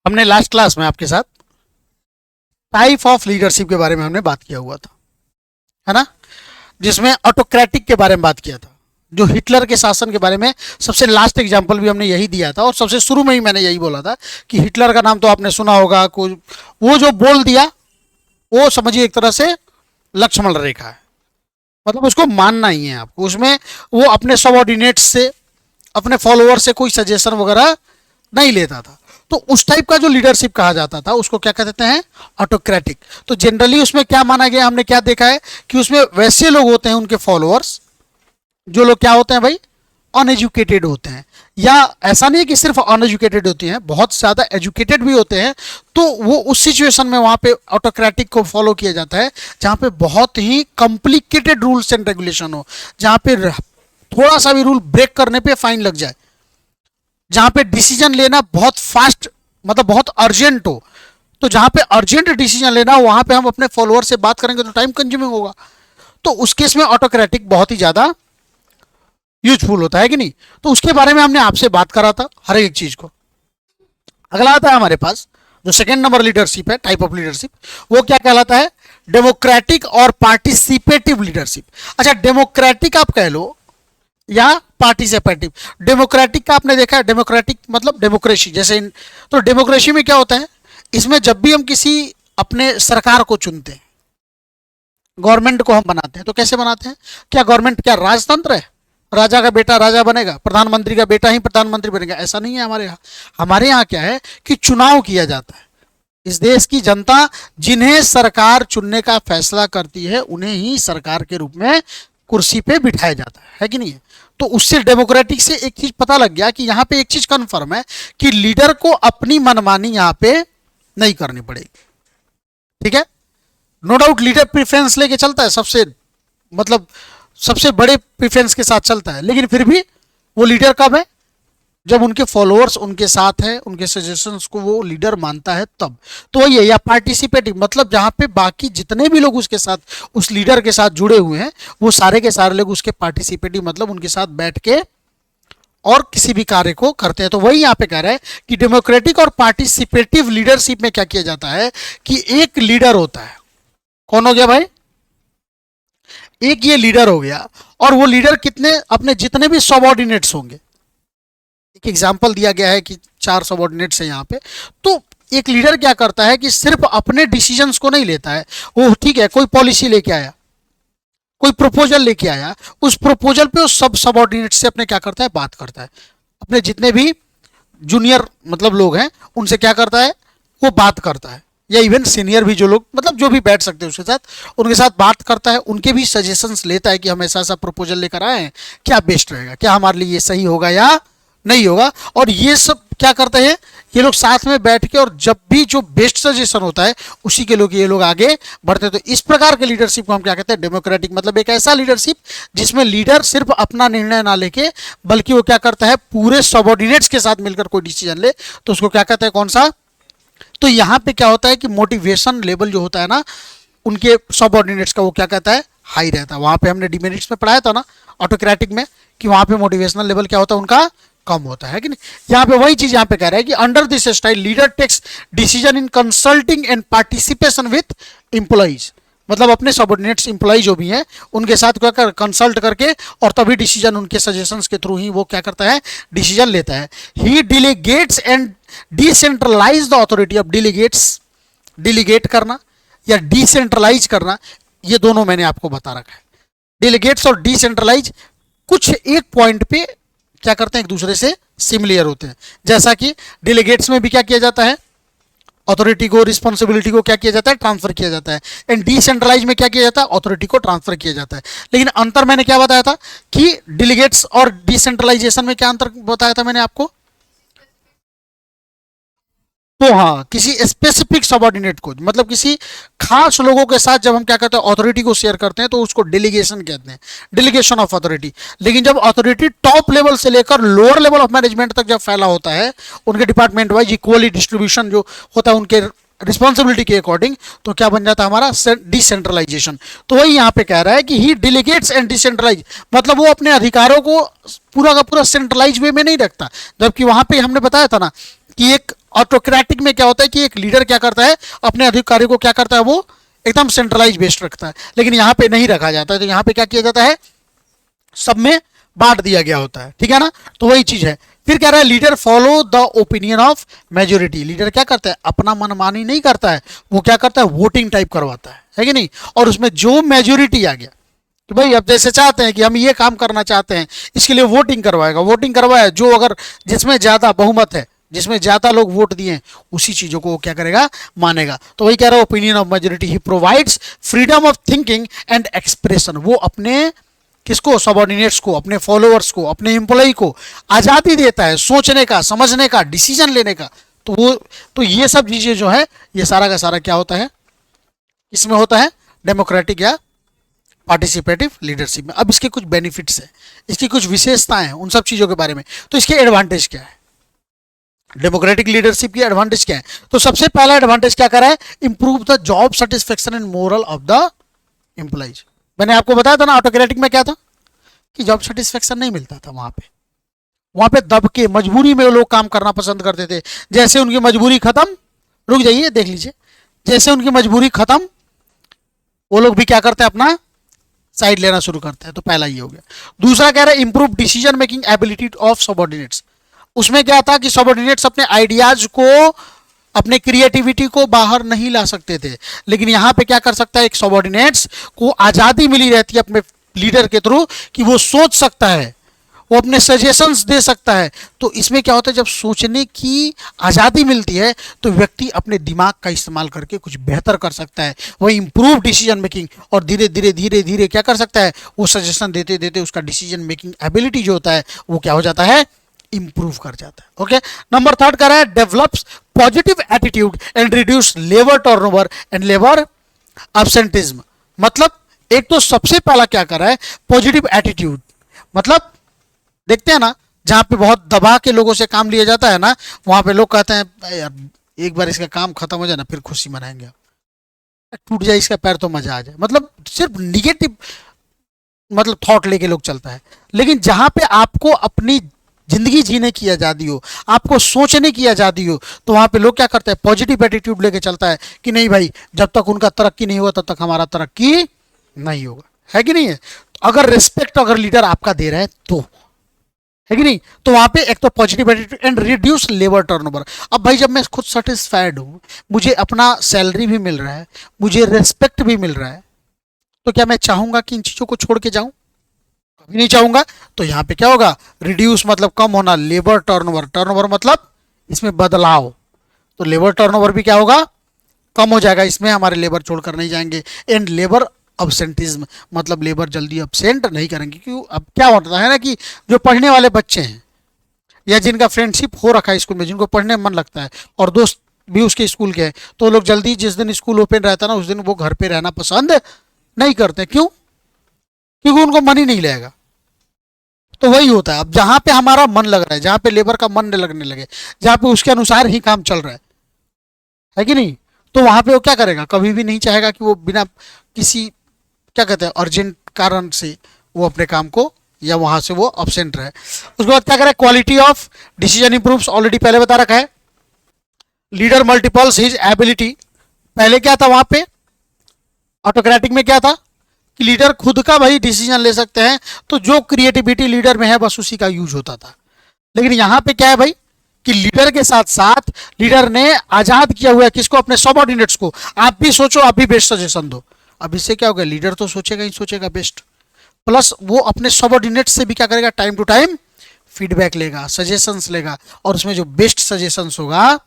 हमने last class में आपके साथ टाइप ऑफ लीडरशिप के बारे में हमने बात किया हुआ था, है ना, जिसमें ऑटोक्रेटिक के बारे में बात किया था, जो हिटलर के शासन के बारे में सबसे लास्ट एग्जांपल भी हमने यही दिया था और सबसे शुरू में ही मैंने यही बोला था कि हिटलर का नाम तो आपने सुना होगा। कोई वो जो बोल दिया वो समझिए एक तरह से लक्ष्मण रेखा है, मतलब उसको मानना ही है आपको। उसमें वो अपने सबऑर्डिनेट्स से, अपने फॉलोअर से कोई सजेशन वगैरह नहीं लेता था। तो उस टाइप का जो लीडरशिप कहा जाता था उसको क्या कहते हैं, ऑटोक्रेटिक। तो जनरली उसमें क्या माना गया, हमने क्या देखा है कि उसमें वैसे लोग होते हैं उनके फॉलोअर्स, जो लोग क्या होते हैं भाई, अनएजुकेटेड होते हैं। या ऐसा नहीं है कि सिर्फ अनएजुकेटेड होती हैं, बहुत ज़्यादा एजुकेटेड भी होते हैं। तो वो उस सिचुएशन में वहाँ पे ऑटोक्रेटिक को फॉलो किया जाता है जहाँ पे बहुत ही कॉम्प्लिकेटेड रूल्स एंड रेगुलेशन हो, जहाँ पे थोड़ा सा भी रूल ब्रेक करने पे फाइन लग जाए, जहाँ पे डिसीजन लेना बहुत फास्ट, मतलब बहुत अर्जेंट हो। तो जहाँ पे अर्जेंट डिसीजन लेना हो वहाँ पे हम अपने फॉलोअर से बात करेंगे तो टाइम कंज्यूमिंग होगा। तो उस केस में ऑटोक्रेटिक बहुत ही ज़्यादा यूजफुल होता है कि नहीं। तो उसके बारे में हमने आपसे बात करा था हर एक चीज़ को। अगला आता है हमारे पास जो सेकेंड नंबर लीडरशिप है, टाइप ऑफ लीडरशिप, वो क्या कहलाता है, डेमोक्रेटिक और पार्टिसिपेटिव लीडरशिप। अच्छा, डेमोक्रेटिक आप कह लो या पार्टिसिपेटिव। डेमोक्रेटिक का आपने देखा है, डेमोक्रेटिक मतलब डेमोक्रेसी जैसे तो डेमोक्रेसी में क्या होता है, इसमें जब भी हम किसी अपने सरकार को चुनते हैं, गवर्नमेंट को हम बनाते हैं, तो कैसे बनाते हैं, क्या गवर्नमेंट क्या राजतंत्र है, राजा का बेटा राजा बनेगा, प्रधानमंत्री का बेटा ही प्रधानमंत्री बनेगा, ऐसा नहीं है हमारे यहाँ। हमारे यहाँ क्या है कि चुनाव किया जाता है। इस देश की जनता जिन्हें सरकार चुनने का फैसला करती है उन्हें ही सरकार के रूप में कुर्सी पे बिठाया जाता है कि नहीं है। तो उससे डेमोक्रेटिक से एक चीज पता लग गया कि यहाँ पे एक चीज कन्फर्म है कि लीडर को अपनी मनमानी यहाँ पे नहीं करनी पड़ेगी। ठीक है, नो डाउट लीडर प्रेफरेंस लेके चलता है, सबसे मतलब सबसे बड़े प्रेफरेंस के साथ चलता है, लेकिन फिर भी वो लीडर कब है, जब उनके फॉलोअर्स उनके साथ हैं, उनके सजेशंस को वो लीडर मानता है तब। तो वही है, या पार्टिसिपेटिव मतलब जहां पे बाकी जितने भी लोग उसके साथ, उस लीडर के साथ जुड़े हुए हैं, वो सारे के सारे लोग उसके पार्टिसिपेटिव मतलब उनके साथ बैठ के और किसी भी कार्य को करते हैं। तो वही यहाँ पे कह रहा है कि डेमोक्रेटिक और पार्टिसिपेटिव लीडरशिप में क्या किया जाता है कि एक लीडर होता है। कौन हो गया भाई, एक ये लीडर हो गया, और वो लीडर कितने, अपने जितने भी सबऑर्डिनेट्स होंगे, एक एग्जाम्पल दिया गया है कि 4 सबऑर्डिनेट्स हैं यहाँ पे। तो एक लीडर क्या करता है कि सिर्फ अपने डिसीजंस को नहीं लेता है वो, ठीक है, कोई पॉलिसी लेके आया, कोई प्रपोजल लेके आया, उस प्रपोजल पे वो सब सबऑर्डिनेट से अपने क्या करता है, बात करता है, अपने जितने भी जूनियर मतलब लोग हैं उनसे क्या करता है, वो बात करता है, या इवन सीनियर भी जो लोग मतलब जो भी बैठ सकते हैं उसके साथ, उनके साथ बात करता है, उनके भी सजेशंस लेता है कि हम ऐसा ऐसा प्रपोजल लेकर आए हैं, क्या बेस्ट रहेगा, क्या हमारे लिए ये सही होगा या नहीं होगा। और ये सब क्या करते हैं, ये लोग साथ में बैठ के, और जब भी जो बेस्ट सजेशन होता है उसी के लोग ये लोग आगे बढ़ते हैं। तो इस प्रकार के लीडरशिप को हम क्या कहते हैं, डेमोक्रेटिक। मतलब एक ऐसा लीडरशिप जिसमें लीडर सिर्फ अपना निर्णय ना लेके बल्कि वो क्या करता है, पूरे सबऑर्डिनेट्स के साथ मिलकर कोई डिसीजन ले, तो उसको क्या कहते हैं, कौन सा। तो यहाँ पे क्या होता है कि मोटिवेशन लेवल जो होता है ना उनके सबऑर्डिनेट्स का, वो क्या कहता है, हाई रहता है। वहाँ पे हमने डिमेरिट्स में पढ़ाया था ना ऑटोक्रेटिक में कि वहाँ पे मोटिवेशनल लेवल क्या होता है, उनका कम होता है कि नहीं। यहाँ पे वही चीज यहाँ पे कह रहा है कि under this style leader takes decision in consulting and participation with employees. मतलब अपने सबऑर्डिनेट्स एम्प्लॉय जो भी हैं उनके साथ क्या कर कंसल्ट करके, और तभी डिसीजन उनके सजेशंस के थ्रू ही वो क्या करता है, डिसीजन लेता है। He delegates and decentralise the authority. Of delegates, delegate करना या डिसेंट्रलाइज करना, ये दोनों मैंने आपको बता रखा है। डिलीगेट्स और डिसेंट्रलाइज कुछ एक पॉइंट पे क्या करते हैं, एक दूसरे से सिमिलर होते हैं। जैसा कि डिलीगेट्स में भी क्या किया जाता है, अथॉरिटी को, रिस्पॉन्सिबिलिटी को क्या किया जाता है, ट्रांसफर किया जाता है। एंड डिसेंट्रलाइज में क्या किया जाता है, अथॉरिटी को ट्रांसफर किया जाता है। लेकिन अंतर मैंने क्या बताया था कि डिलीगेट्स और डिसेंट्रलाइजेशन में क्या अंतर बताया था मैंने आपको। तो हाँ, किसी स्पेसिफिक सबऑर्डिनेट को, मतलब किसी खास लोगों के साथ जब हम क्या करते हैं, अथॉरिटी को शेयर करते हैं, तो उसको डेलीगेशन कहते हैं, डेलीगेशन ऑफ अथॉरिटी। लेकिन जब अथॉरिटी टॉप लेवल से लेकर लोअर लेवल ऑफ मैनेजमेंट तक जब फैला होता है, उनके डिपार्टमेंट वाइज इक्वली डिस्ट्रीब्यूशन जो होता है उनके रिस्पॉन्सिबिलिटी के अकॉर्डिंग, तो क्या बन जाता है हमारा, डिसेंट्रलाइजेशन। तो वही यहाँ पे कह रहा है कि ही डिलीगेट्स एंड डिसेंट्रलाइज, मतलब वो अपने अधिकारों को पूरा का पूरा सेंट्रलाइज वे में नहीं रखता। जबकि वहां पे हमने बताया था ना कि एक ऑटोक्रेटिक में क्या होता है कि एक लीडर क्या करता है, अपने अधिकारियों को क्या करता है, वो एकदम सेंट्रलाइज बेस्ड रखता है, लेकिन यहाँ पे नहीं रखा जाता है। तो यहाँ पे क्या किया जाता है, सब में बांट दिया गया होता है, ठीक है ना। तो वही चीज है। फिर कह रहा है leader follow the opinion of majority. Leader क्या करता है, अपना मनमानी नहीं करता है, वो क्या करता है, वोटिंग टाइप करवाता है कि नहीं। और उसमें जो मेजोरिटी आ गया कि भाई अब जैसे चाहते हैं कि हम ये काम करना चाहते हैं, इसके लिए वोटिंग करवाएगा, वोटिंग करवाया, जो अगर जिसमें ज्यादा बहुमत है, जिसमें ज्यादा लोग वोट दिए हैं, उसी चीजों को वो क्या करेगा, मानेगा। तो वही कह रहा है opinion of majority. He provides freedom of thinking and expression. वो अपने किसको, सबॉर्डिनेट्स को, अपने फॉलोअर्स को, अपने एम्प्लॉय को आजादी देता है सोचने का, समझने का, डिसीजन लेने का। तो वो, तो ये सब चीजें जो है, ये सारा का सारा क्या होता है, इसमें होता है डेमोक्रेटिक या पार्टिसिपेटिव लीडरशिप में। अब इसके कुछ बेनिफिट्स हैं, इसकी कुछ विशेषताएं हैं, उन सब चीजों के बारे में। तो इसके एडवांटेज क्या है, डेमोक्रेटिक लीडरशिप की एडवांटेज क्या है। तो सबसे पहला एडवांटेज क्या करा है, improve the job satisfaction and moral of the employees. मैंने आपको बताया था ना ऑटोक्रेटिक में क्या था कि जॉब सेटिस्फेक्शन नहीं मिलता था वहां पे दब के मजबूरी में लोग काम करना पसंद करते थे। जैसे उनकी मजबूरी खत्म, रुक जाइए देख लीजिए, जैसे उनकी मजबूरी खत्म, वो लोग भी क्या करते हैं, अपना साइड लेना शुरू करते हैं। तो पहला ये हो गया। दूसरा कह रहा है improve decision making ability of subordinates. उसमें क्या था कि सबॉर्डिनेट्स अपने आइडियाज को, अपने क्रिएटिविटी को बाहर नहीं ला सकते थे, लेकिन यहां पे क्या कर सकता है, एक सबॉर्डिनेट्स को आजादी मिली रहती है अपने लीडर के थ्रू कि वो सोच सकता है, वो अपने सजेशंस दे सकता है। तो इसमें क्या होता है, जब सोचने की आज़ादी मिलती है तो व्यक्ति अपने दिमाग का इस्तेमाल करके कुछ बेहतर कर सकता है। वही इंप्रूव डिसीजन मेकिंग, और धीरे धीरे धीरे धीरे क्या कर सकता है, वो सजेशन देते देते उसका डिसीजन मेकिंग एबिलिटी जो होता है वो क्या हो जाता है, इंप्रूव कर जाता है। ओके, नंबर थर्ड कर रहा है develops positive attitude and reduce labour turnover and labour absenteeism. मतलब एक तो सबसे पहला क्या कर रहा है, पॉजिटिव एटीट्यूड। मतलब देखते हैं ना, जहां पे बहुत दबा के लोगों से काम लिया जाता है ना, वहां पे लोग कहते हैं यार एक बार इसका काम खत्म हो जाए ना, फिर खुशी मनाएंगे, टूट जाए इसका पैर तो मजा आ जाए। मतलब सिर्फ निगेटिव मतलब थॉट लेके लोग चलता है। लेकिन जहां पे आपको अपनी जिंदगी जीने की आज़ादी हो, आपको सोचने की आज़ादी हो, तो वहां पे लोग क्या करते हैं, पॉजिटिव एटीट्यूड लेके चलता है कि नहीं भाई, जब तक उनका तरक्की नहीं हुआ तब तक हमारा तरक्की नहीं होगा, है कि नहीं है। अगर रिस्पेक्ट अगर लीडर आपका दे रहा है तो, है कि नहीं। तो वहां पे एक तो positive attitude and reduce labour turnover. अब भाई जब मैं खुद सेटिस्फाइड हूं, मुझे अपना सैलरी भी मिल रहा है, मुझे रिस्पेक्ट भी मिल रहा है, तो क्या मैं चाहूंगा कि इन चीजों को छोड़ के जाऊं, कभी नहीं चाहूंगा। तो यहाँ पे क्या होगा, रिड्यूस मतलब कम होना, लेबर टर्नओवर, टर्नओवर मतलब इसमें बदलाव, तो लेबर टर्नओवर भी क्या होगा, कम हो जाएगा, इसमें हमारे लेबर छोड़कर नहीं जाएंगे। एंड लेबर अब्सेंटिज्म मतलब लेबर जल्दी अब्सेंट नहीं करेंगे। क्यों, अब क्या होता है ना कि जो पढ़ने वाले बच्चे हैं या जिनका फ्रेंडशिप हो रखा है स्कूल में, जिनको पढ़ने में मन लगता है और दोस्त भी उसके स्कूल के हैं, तो लोग जल्दी जिस दिन स्कूल ओपन रहता है ना, उस दिन वो घर पे रहना पसंद नहीं करते। क्यों, क्योंकि उनको मन ही नहीं लगेगा। तो वही होता है, अब जहां पे हमारा मन लग रहा है, जहां पे लेबर का मन नहीं लगने लगे, जहां पे उसके अनुसार ही काम चल रहा है कि नहीं, तो वहां पे वो क्या करेगा, कभी भी नहीं चाहेगा कि वो बिना किसी क्या कहते हैं अर्जेंट कारण से वो अपने काम को या वहां से वो अब्सेंट रहे। उसके बाद क्या करें, quality of decision improves, already पहले बता रखा है। लीडर मल्टीपल्स हिज एबिलिटी, पहले क्या था वहां पे ऑटोक्रेटिक में क्या था कि लीडर खुद का भाई डिसीजन ले सकते हैं, तो जो क्रिएटिविटी लीडर में है बस उसी का यूज होता था। लेकिन यहां पे क्या है भाई कि लीडर के साथ साथ लीडर ने आजाद किया हुआ है किसको, अपने सबऑर्डिनेट्स को। आप भी सोचो, आप भी बेस्ट सजेशन दो। अब इससे क्या होगा, लीडर तो सोचेगा ही सोचेगा बेस्ट, प्लस वो अपने सबऑर्डिनेट्स से भी क्या करेगा, टाइम टू टाइम फीडबैक लेगा, सजेशंस लेगा, और उसमें जो बेस्ट सजेशंस होगा